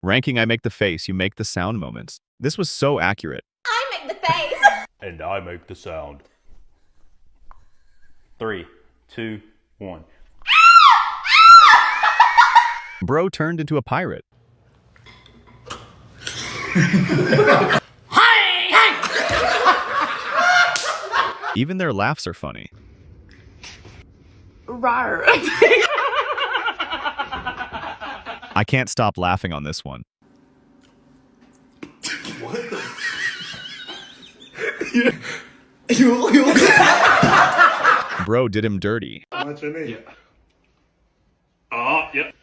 Ranking I make the face, you make the sound moments. This was so accurate. I make the face. And I make the sound. 3, 2, 1. Bro turned into a pirate. Even their laughs are funny. Rar. I can't stop laughing on this one. Bro did him dirty. What's your name? Oh, yep.